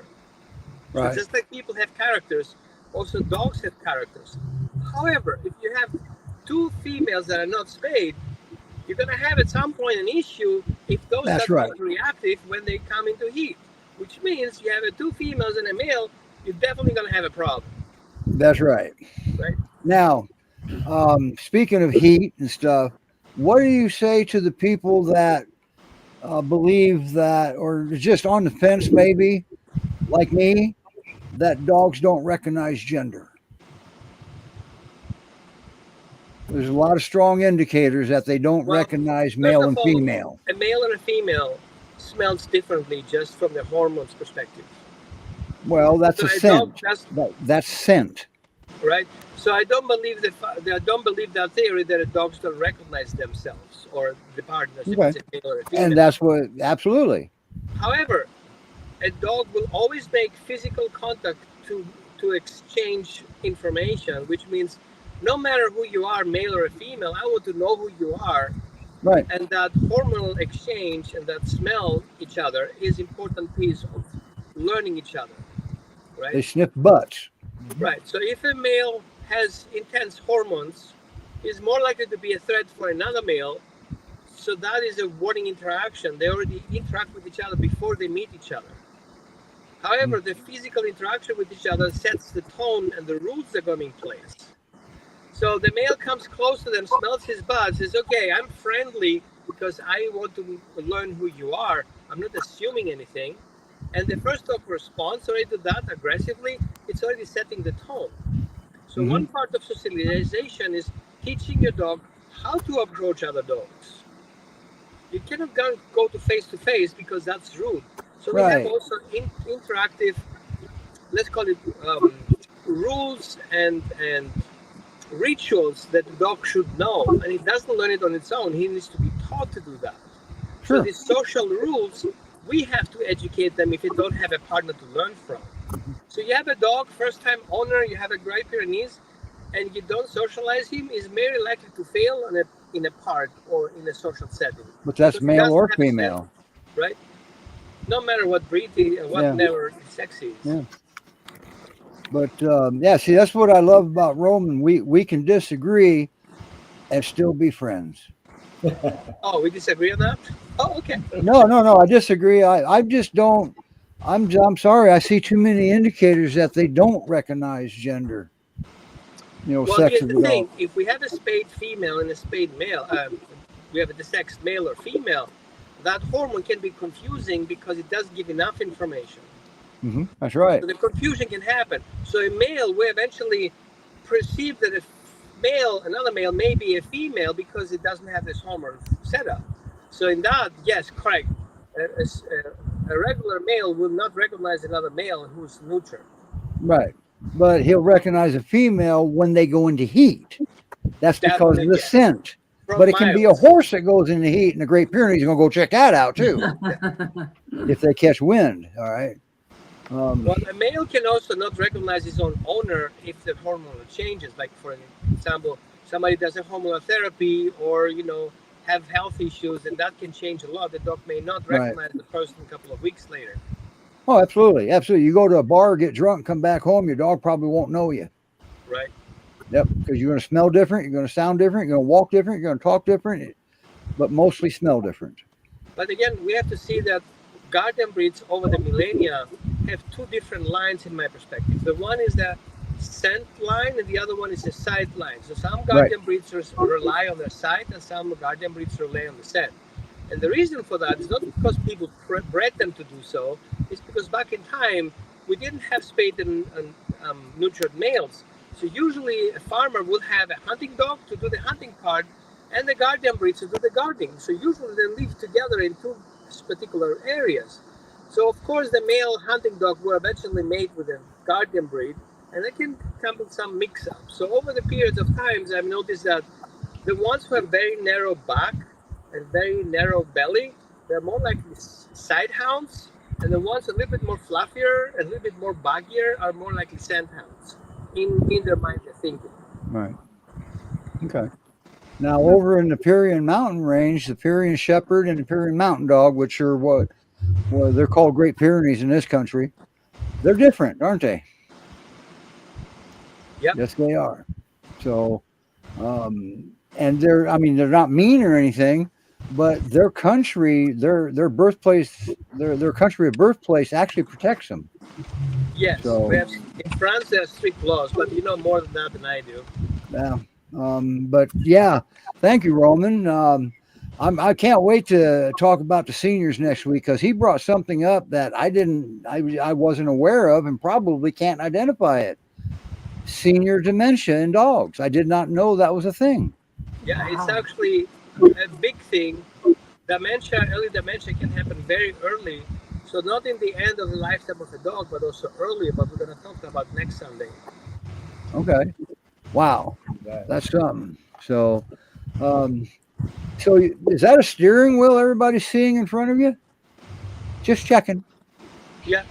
Right. So just like people have characters, also dogs have characters. However, if you have 2 females that are not spayed, you're going to have at some point an issue if those That's are right. reactive when they come into heat, which means you have 2 females and a male, you're definitely going to have a problem. That's right. Right. Now, speaking of heat and stuff, what do you say to the people that believe that, or just on the fence, maybe, like me, that dogs don't recognize gender? There's a lot of strong indicators that they don't Well, recognize male first and of all, female. A male and a female smells differently just from the hormones perspective. Well, that's So a a scent. dog That's scent. right? So I don't believe that theory that dogs don't recognize themselves or the partners, if Okay. it's a male or a female. And that's what, absolutely. However, a dog will always make physical contact to exchange information, which means no matter who you are, male or a female, I want to know who you are. Right. And that hormonal exchange and that smell each other is important piece of learning each other, right? They sniff butts. Right. So if a male has intense hormones, he's more likely to be a threat for another male. So that is a warning interaction. They already interact with each other before they meet each other. However, the physical interaction with each other sets the tone and the rules that come in place. So the male comes close to them, smells his butt, says, okay, I'm friendly because I want to learn who you are. I'm not assuming anything. And the first dog responds already to that aggressively. It's already setting the tone. So one part of socialization is teaching your dog how to approach other dogs. You cannot go to face because that's rude. So we have also interactive, let's call it rules and rituals that the dog should know, and he doesn't learn it on its own. He needs to be taught to do that. Sure. So these social rules, we have to educate them if you don't have a partner to learn from. So you have a dog, first-time owner, you have a Great Pyrenees, and you don't socialize him, he's very likely to fail in a park or in a social setting. But that's Because he male doesn't or have female. sense, right? No matter what breed whatever sex he is. Yeah. But see, that's what I love about Roman. We can disagree and still be friends. Oh, we disagree on that? Oh, okay. No, I disagree. I just don't. I'm sorry. I see too many indicators that they don't recognize gender. Well, Sex here's of the the thing. dog. If we have a spayed female and a spayed male, we have a sexed male or female, that hormone can be confusing because it doesn't give enough information. That's right. So the confusion can happen. So a male will eventually perceive that another male may be a female because it doesn't have this hormone setup. So in that, yes, correct. A regular male will not recognize another male who's neutered. Right. But he'll recognize a female when they go into heat. That's because of the Yes. scent. From But it can be a miles. horse that goes into heat in the Great Pyrenees. You're going to go check that out too if they catch wind. All right. Well, a male can also not recognize his own owner if the hormonal changes. Like, for example, somebody does a hormonal therapy or, have health issues, and that can change a lot. The dog may not Right. recognize the person a couple of weeks later. Oh, absolutely. Absolutely. You go to a bar, get drunk, come back home, your dog probably won't know you. Right. Yep. Because you're going to smell different. You're going to sound different. You're going to walk different. You're going to talk different, but mostly smell different. But again, we have to see that guardian breeds over the millennia have two different lines in my perspective. The one is the scent line and the other one is the sight line. So some guardian breeds rely on their sight and some guardian breeds rely on the scent. And the reason for that is not because people bred them to do so, it's because back in time, we didn't have spayed and neutered males. So usually a farmer would have a hunting dog to do the hunting part and the guardian breed to do the guarding. So usually they live together in two particular areas. So of course the male hunting dog will eventually mate with a guardian breed, and it can come with some mix-up. So over the periods of times, I've noticed that the ones who have very narrow back and very narrow belly, they're more likely side hounds, and the ones a little bit more fluffier and a little bit more baggier are more likely scent hounds in their mind of thinking. Right. Okay. Now, over in the Pyrenean mountain range, the Pyrenean shepherd and the Pyrenean mountain dog, which are what they're called Great Pyrenees in this country, they're different, aren't they? Yep. Yes, they are. So, and they're not mean or anything, but their country, their birthplace, their country of birthplace actually protects them. Yes. So, in France, there's strict laws, but you know more than that than I do. Yeah. But yeah, thank you, Roman. I can't wait to talk about the seniors next week because he brought something up that I wasn't aware of and probably can't identify it. Senior dementia in dogs. I did not know that was a thing. Yeah, it's actually a big thing. Early dementia can happen very early. So not in the end of the lifetime of a dog, but also early, but we're going to talk about next Sunday. Okay. Wow. That's something. So is that a steering wheel everybody's seeing in front of you? Just checking. Yeah.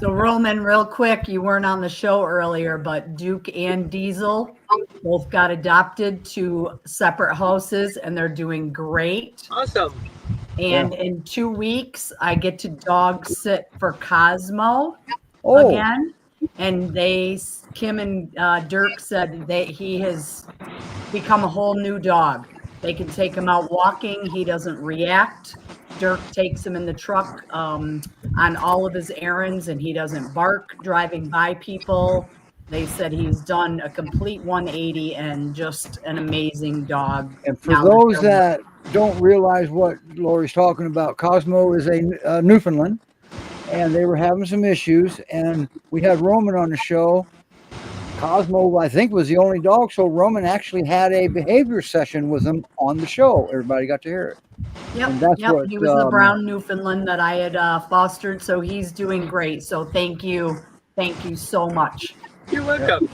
So Roman, real quick, you weren't on the show earlier, but Duke and Diesel both got adopted to separate houses and they're doing great. Awesome. And in 2 weeks, I get to dog sit for Cosmo Oh, again. And Kim and Dirk said he has become a whole new dog. They can take him out walking. He doesn't react. Dirk takes him in the truck on all of his errands, and he doesn't bark driving by people. They said he's done a complete 180 and just an amazing dog. and for those that don't realize what Lori's talking about, Cosmo is a Newfoundland, and they were having some issues, and we had Roman on the show. Cosmo, I think, was the only dog, so Roman actually had a behavior session with him on the show. Everybody got to hear it. Yep, And that's what, he was the brown Newfoundland that I had fostered, so he's doing great. So thank you so much. You're welcome.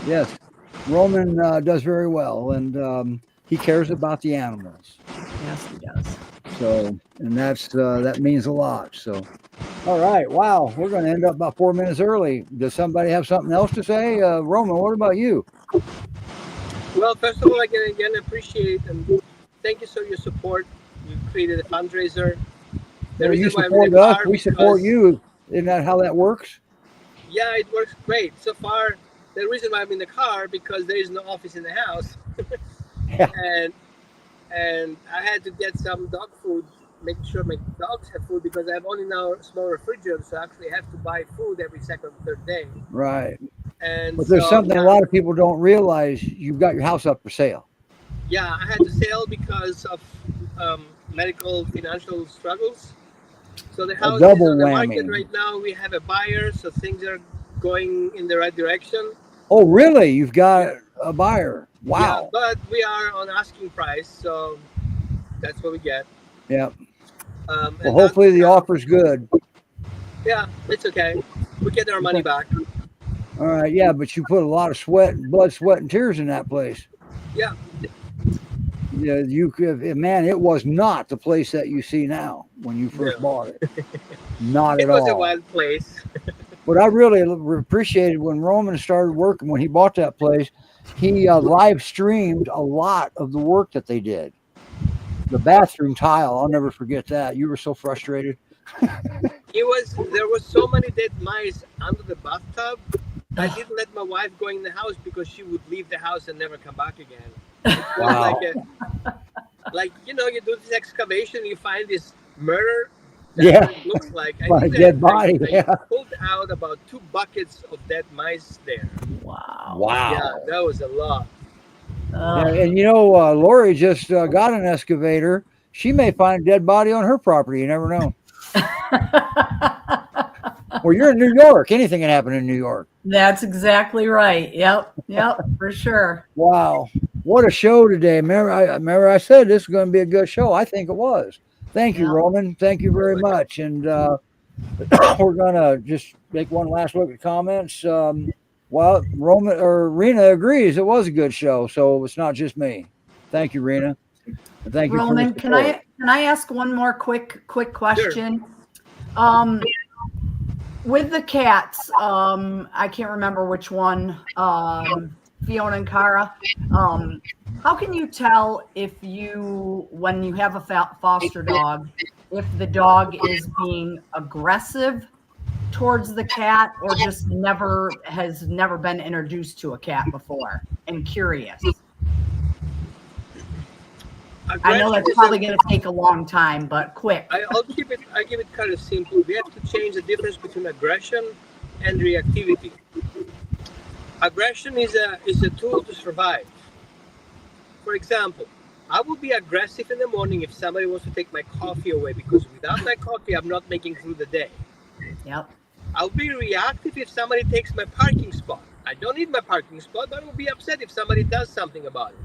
Yes, Roman does very well, and he cares about the animals. Yes, he does. So, and that means a lot. So, all right, wow, we're going to end up about 4 minutes early. Does somebody have something else to say? Roman, what about you? Well, first of all, I can again appreciate and thank you for your support. You created a fundraiser. You support us, we support you. Isn't that how that works? Yeah, it works great. So far, the reason why I'm in the car because there is no office in the house. Yeah. And I had to get some dog food, make sure my dogs have food because I have only now a small refrigerator, so I actually have to buy food every second or third day. Right. And But there's something a lot of people don't realize. You've got your house up for sale. Yeah, I had to sell because of medical financial struggles. So the house is on the market right now. We have a buyer, so things are going in the right direction. Oh, really? You've got a buyer? Wow. Yeah, but we are on asking price, so That's what we get. Yeah. And Well, hopefully the offer's good. Yeah, it's okay. We get our money back. All right. Yeah, but you put a lot of blood, sweat, and tears in that place. Yeah. Yeah, man, it was not the place that you see now when you first bought it. Not at all. It was a wild place. But I really appreciated when Roman started working, when he bought that place, he live streamed a lot of the work that they did. The bathroom tile, I'll never forget that. You were so frustrated. There was so many dead mice under the bathtub. I didn't let my wife go in the house because she would leave the house and never come back again. Wow. Like you do this excavation, you find this murder. Yeah. What it looks like A dead body. I pulled out about 2 buckets of dead mice there. Wow. Yeah, that was a lot. Yeah, and Lori just got an excavator. She may find a dead body on her property. You never know. Well, you're in New York. Anything can happen in New York. That's exactly right. Yep, for sure. What a show today. Remember I said this was going to be a good show. I think it was. Thank you, Roman. Thank you very much. And we're going to just make one last look at comments. Well, Rena agrees it was a good show, so it's not just me. Thank you, Rena. And thank you, Roman. Can I ask one more quick question? Sure. With the cats, I can't remember which one, Fiona and Cara. How can you tell when you have a foster dog, if the dog is being aggressive towards the cat or just has never been introduced to a cat before and curious? I know that's probably going to take a long time, but quick. I give it kind of simple. We have to change the difference between aggression and reactivity. Aggression is a tool to survive. For example, I will be aggressive in the morning if somebody wants to take my coffee away, because without my coffee, I'm not making through the day. Yep. I'll be reactive if somebody takes my parking spot. I don't need my parking spot, but I will be upset if somebody does something about it.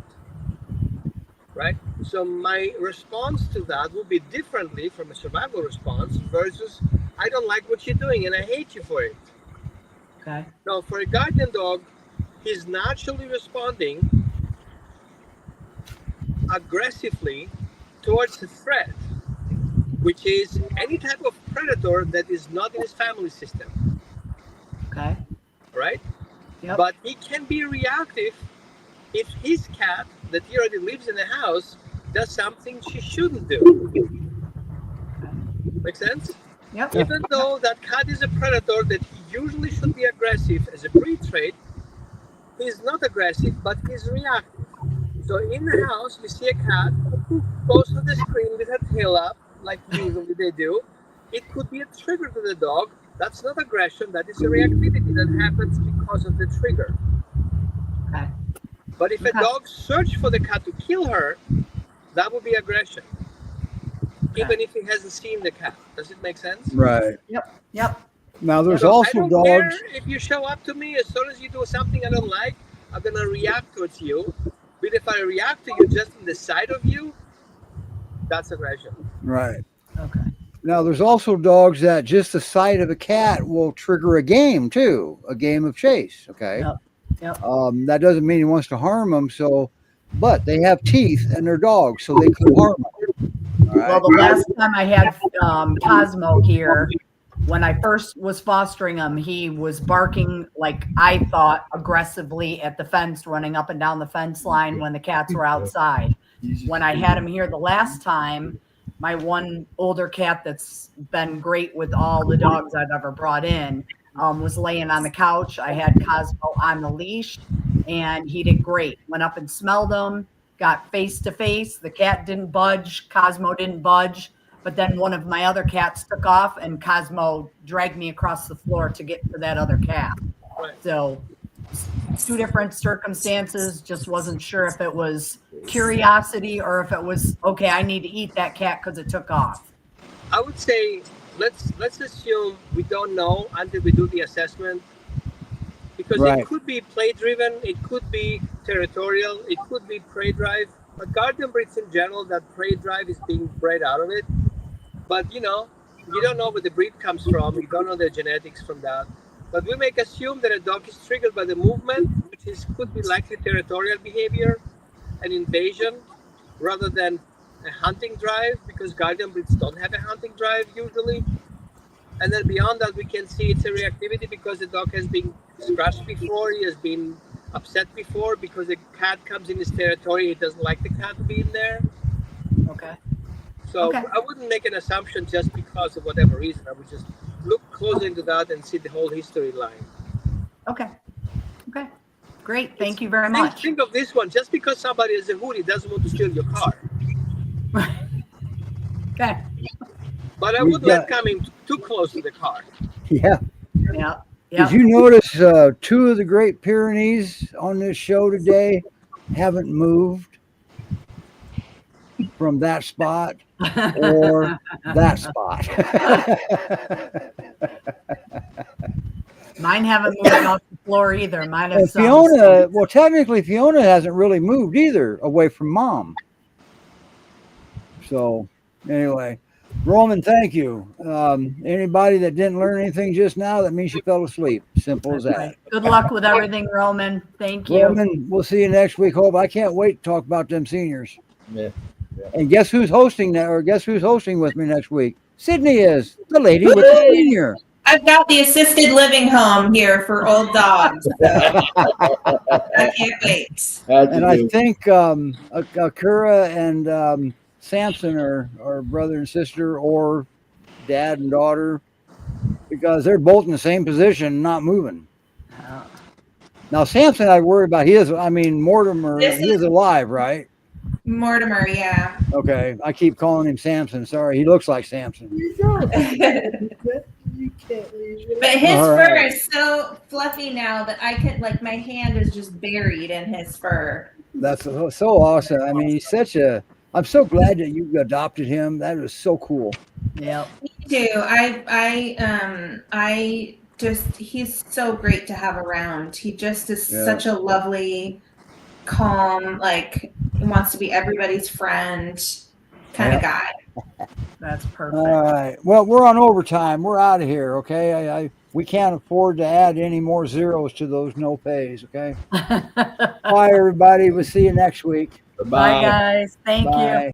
Right? So my response to that will be differently from a survival response versus I don't like what you're doing and I hate you for it. Okay. Now, for a guardian dog, he's naturally responding aggressively towards a threat, which is any type of predator that is not in his family system. Okay. Right? Yep. But he can be reactive if his cat that he already lives in the house does something she shouldn't do. Make sense? Yep. Even though that cat is a predator that he usually should be aggressive as a breed trait, he's not aggressive, but he's reactive. So in the house, you see a cat who goes to the screen with her tail up, like usually they do. It could be a trigger to the dog. That's not aggression, that is a reactivity that happens because of the trigger. Okay. But if a dog searches for the cat to kill her, that would be aggression. Even if he hasn't seen the cat. Does it make sense? Right. Yep. Now there's also I don't dogs. care if you show up to me, as soon as you do something I don't like, I'm going to react towards you. But if I react to you just in the sight of you, that's aggression. Right. Okay. Now there's also dogs that just the sight of a cat will trigger a game too, a game of chase. Okay. Yep. Yep. That doesn't mean he wants to harm them. But they have teeth and they're dogs, so they could harm them. All right. Well, the last time I had Cosmo here, when I first was fostering him, he was barking like I thought aggressively at the fence, running up and down the fence line when the cats were outside. When I had him here the last time, my one older cat that's been great with all the dogs I've ever brought in was laying on the couch. I had Cosmo on the leash and he did great. Went up and smelled him, got face to face. The cat didn't budge. Cosmo didn't budge. But then one of my other cats took off and Cosmo dragged me across the floor to get to that other cat. Right. So 2 different circumstances. Just wasn't sure if it was curiosity or if it was, okay, I need to eat that cat because it took off. I would say let's assume we don't know until we do the assessment, because Right. It could be play driven, it could be territorial, it could be prey drive. But guardian breeds in general, that prey drive is being bred out of it. But you don't know where the breed comes from. You don't know the genetics from that. But we make assume that a dog is triggered by the movement, which could be likely territorial behavior and invasion, rather than a hunting drive, because guardian breeds don't have a hunting drive usually. And then beyond that, we can see it's a reactivity because the dog has been scratched before, he has been upset before because the cat comes in his territory, he doesn't like the cat to be in there. Okay. So Okay. I wouldn't make an assumption just because of whatever reason. I would just look closer into that and see the whole history line. Okay. Okay. Great. Thank you very much. Think of this one. Just because somebody is a hoodie doesn't want to steal your car. Okay. But I wouldn't let coming too close to the car. Yeah. Yeah. Did you notice two of the Great Pyrenees on this show today haven't moved from that spot or that spot? Mine haven't moved off the floor either. Mine And is Fiona, well, technically Fiona hasn't really moved either away from mom. So anyway, Roman, thank you. Anybody that didn't learn anything just now, that means you fell asleep. Simple as that. Right. Good luck with everything, Roman. Thank you. Roman, we'll see you next week. Hope I can't wait to talk about them seniors. Yeah. And guess who's hosting that, or guess who's hosting with me next week? Sydney is the lady with the senior. I've got the assisted living home here for old dogs. So I can't wait. And I think Akira and Samson are brother and sister, or dad and daughter, because they're both in the same position, not moving. Now Samson, I worry about. Mortimer. He is alive, right? Mortimer, yeah. Okay, I keep calling him Samson. Sorry, he looks like Samson. You can't leave it. But his All fur right. is so fluffy now that I could, like, my hand is just buried in his fur. That's so awesome. I mean, he's such a. I'm so glad that you adopted him. That was so cool. Yep. Me too. I just, he's so great to have around. He just is such a lovely, calm, like, wants to be everybody's friend kind of guy. That's perfect. All right. Well, we're on overtime. We're out of here. Okay. We can't afford to add any more zeros to those no pays. Okay. Bye, everybody. We'll see you next week. Bye, guys. Thank you. Bye.